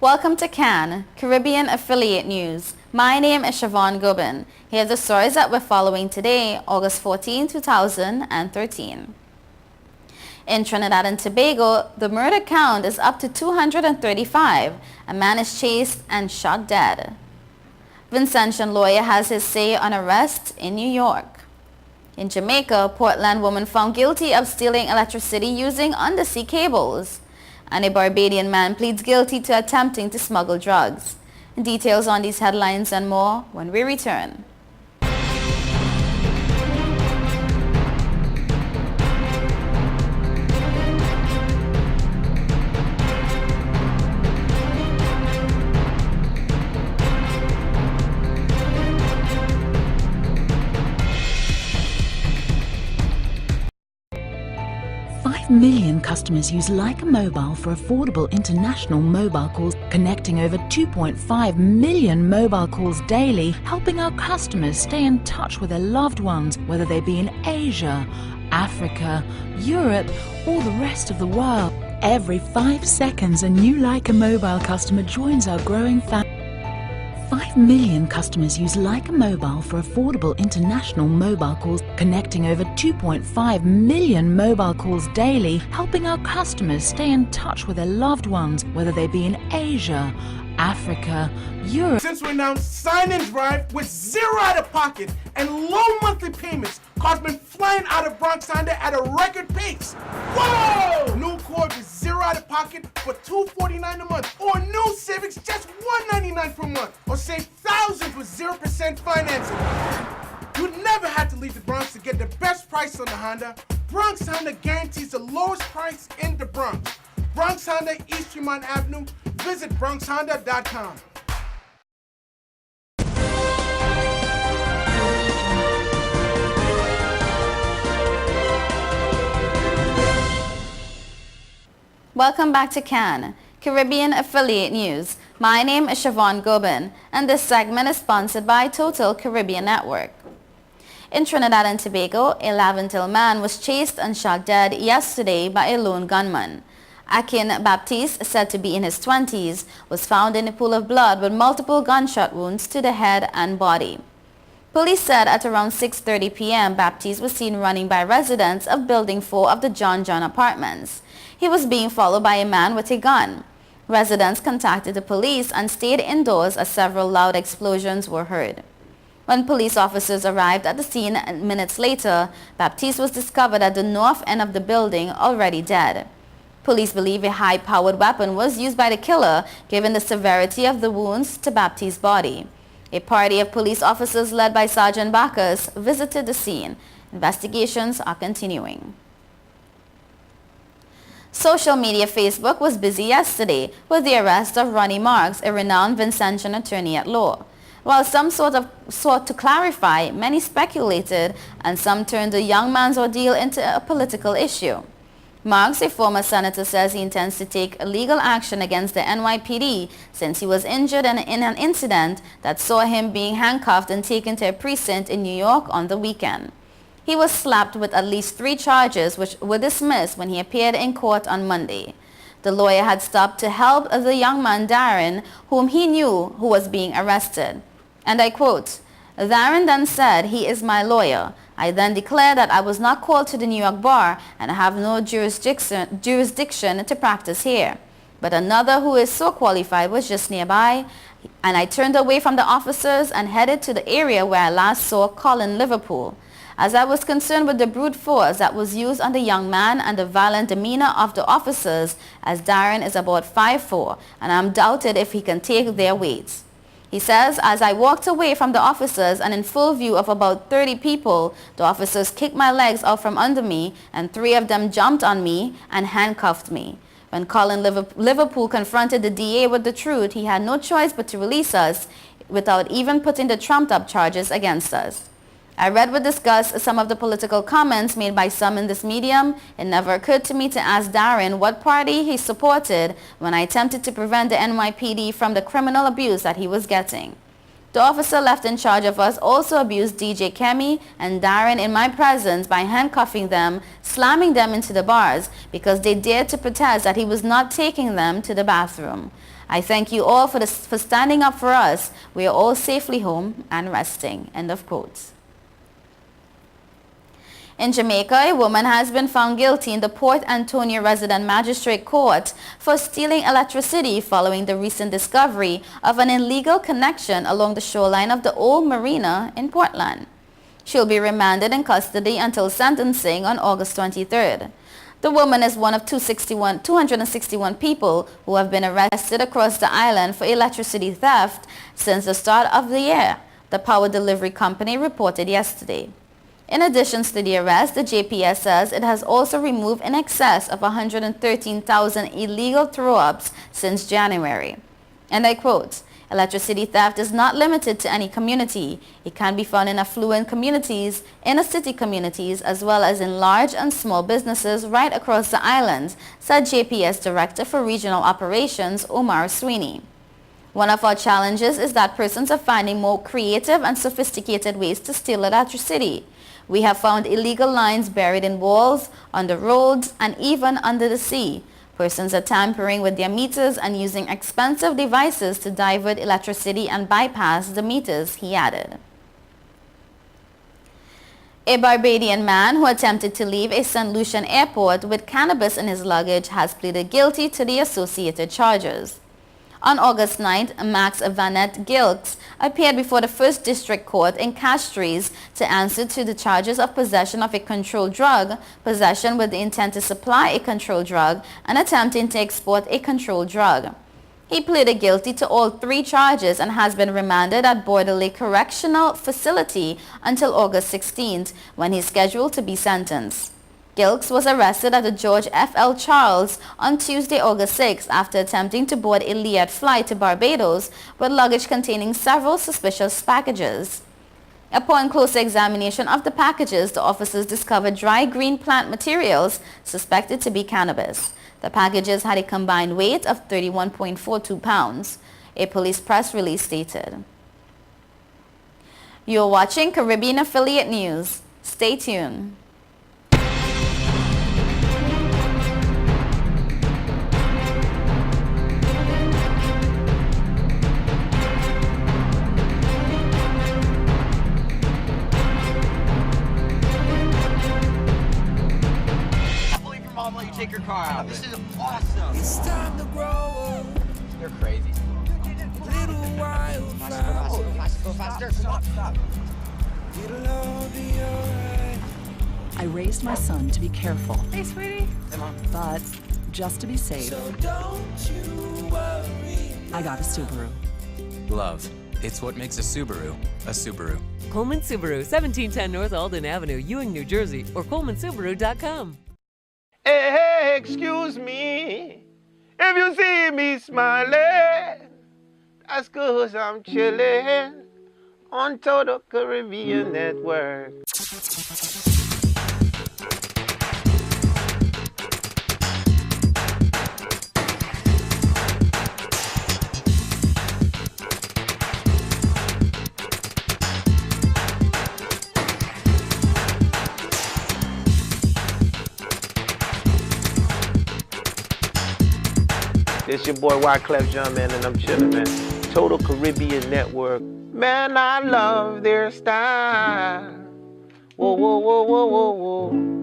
Welcome to CAN, Caribbean Affiliate News. My name is Siobhan Gubin. Here are the stories that we're following today, August 14, 2013. In Trinidad and Tobago, the murder count is up to 235. A man is chased and shot dead. Vincentian lawyer has his say on arrest in New York. In Jamaica, Portland woman found guilty of stealing electricity using undersea cables. And a Barbadian man pleads guilty to attempting to smuggle drugs. Details on these headlines and more when we return. 5 million customers use Leica Mobile for affordable international mobile calls, connecting over 2.5 million mobile calls daily, helping our customers stay in touch with their loved ones, whether they be in Asia, Africa, Europe, or the rest of the world. Every 5 seconds, a new Leica Mobile customer joins our growing family. 5 million customers use Leica Mobile for affordable international mobile calls, connecting over 2.5 million mobile calls daily, helping our customers stay in touch with their loved ones, whether they be in Asia, Africa, Europe. Since we announced Sign and Drive with zero out-of-pocket and low monthly payments, cars been flying out of Bronx Honda at a record pace. Whoa! New Accord with zero out-of-pocket for $249 a month, or new Civics just $199 per month, or save thousands with 0% financing. You never had to leave the Bronx to get the best price on the Honda. Bronx Honda guarantees the lowest price in the Bronx. Bronx Honda, East Tremont Avenue. Visit BronxHonda.com. Welcome back to CAN, Caribbean Affiliate News. My name is Siobhan Gubin, and this segment is sponsored by Total Caribbean Network. In Trinidad and Tobago, a Laventille man was chased and shot dead yesterday by a lone gunman. Akin Baptiste, said to be in his 20s, was found in a pool of blood with multiple gunshot wounds to the head and body. Police said at around 6:30 p.m. Baptiste was seen running by residents of Building 4 of the John John Apartments. He was being followed by a man with a gun. Residents contacted the police and stayed indoors as several loud explosions were heard. When police officers arrived at the scene minutes later, Baptiste was discovered at the north end of the building, already dead. Police believe a high-powered weapon was used by the killer, given the severity of the wounds to Baptiste's body. A party of police officers led by Sergeant Bacchus visited the scene. Investigations are continuing. Social media Facebook was busy yesterday with the arrest of Ronnie Marks, a renowned Vincentian attorney at law. While some sought to clarify, many speculated, and some turned the young man's ordeal into a political issue. Marks, a former senator, says he intends to take legal action against the NYPD since he was injured in an incident that saw him being handcuffed and taken to a precinct in New York on the weekend. He was slapped with at least 3 charges, which were dismissed when he appeared in court on Monday. The lawyer had stopped to help the young man Darren, whom he knew, who was being arrested. And I quote, "Darren then said, 'He is my lawyer.' I then declared that I was not called to the New York bar and I have no jurisdiction to practice here. But another who is so qualified was just nearby, and I turned away from the officers and headed to the area where I last saw Colin Liverpool. As I was concerned with the brute force that was used on the young man and the violent demeanor of the officers, as Darren is about 5'4", and I'm doubted if he can take their weights." He says, "As I walked away from the officers and in full view of about 30 people, the officers kicked my legs out from under me and 3 of them jumped on me and handcuffed me. When Colin Liverpool confronted the DA with the truth, he had no choice but to release us without even putting the trumped-up charges against us. I read with disgust some of the political comments made by some in this medium. It never occurred to me to ask Darren what party he supported when I attempted to prevent the NYPD from the criminal abuse that he was getting. The officer left in charge of us also abused DJ Kemi and Darren in my presence by handcuffing them, slamming them into the bars because they dared to protest that he was not taking them to the bathroom. I thank you all for standing up for us. We are all safely home and resting. End of quote. In Jamaica, a woman has been found guilty in the Port Antonio Resident Magistrate Court for stealing electricity following the recent discovery of an illegal connection along the shoreline of the Old Marina in Portland. She'll be remanded in custody until sentencing on August 23rd. The woman is one of 261 people who have been arrested across the island for electricity theft since the start of the year, the power delivery company reported yesterday. In addition to the arrest, the JPS says it has also removed in excess of 113,000 illegal throw-ups since January. And I quote, "Electricity theft is not limited to any community. It can be found in affluent communities, inner city communities, as well as in large and small businesses right across the island," said JPS Director for Regional Operations, Omar Sweeney. "One of our challenges is that persons are finding more creative and sophisticated ways to steal electricity. We have found illegal lines buried in walls, under roads, and even under the sea. Persons are tampering with their meters and using expensive devices to divert electricity and bypass the meters," he added. A Barbadian man who attempted to leave a St. Lucian airport with cannabis in his luggage has pleaded guilty to the associated charges. On August 9th, Max Vanette Gilks appeared before the First District Court in Castries to answer to the charges of possession of a controlled drug, possession with the intent to supply a controlled drug, and attempting to export a controlled drug. He pleaded guilty to all 3 charges and has been remanded at Bordelais Correctional Facility until August 16th, when he's scheduled to be sentenced. Gilks was arrested at the George F.L. Charles on Tuesday, August 6, after attempting to board a Liat flight to Barbados with luggage containing several suspicious packages. Upon closer examination of the packages, the officers discovered dry green plant materials suspected to be cannabis. The packages had a combined weight of 31.42 pounds, a police press release stated. You're watching Caribbean Affiliate News. Stay tuned. Take your car out. This is awesome. It's time to grow up. You're crazy. Little while go faster. Stop. It'll all be alright. I raised my son to be careful. Hey, sweetie. Hey, Mom. But just to be safe, So don't you worry. I got a Subaru. Love. It's what makes a Subaru a Subaru. Coleman Subaru, 1710 North Alden Avenue, Ewing, New Jersey, or ColemanSubaru.com. Hey, excuse me, if you see me smiling, that's 'cause I'm chilling on Total Caribbean Network. It's your boy Wyclef Jean, man, and I'm chillin', man. Total Caribbean Network. Man, I love their style. Whoa, whoa, whoa, whoa, whoa, whoa.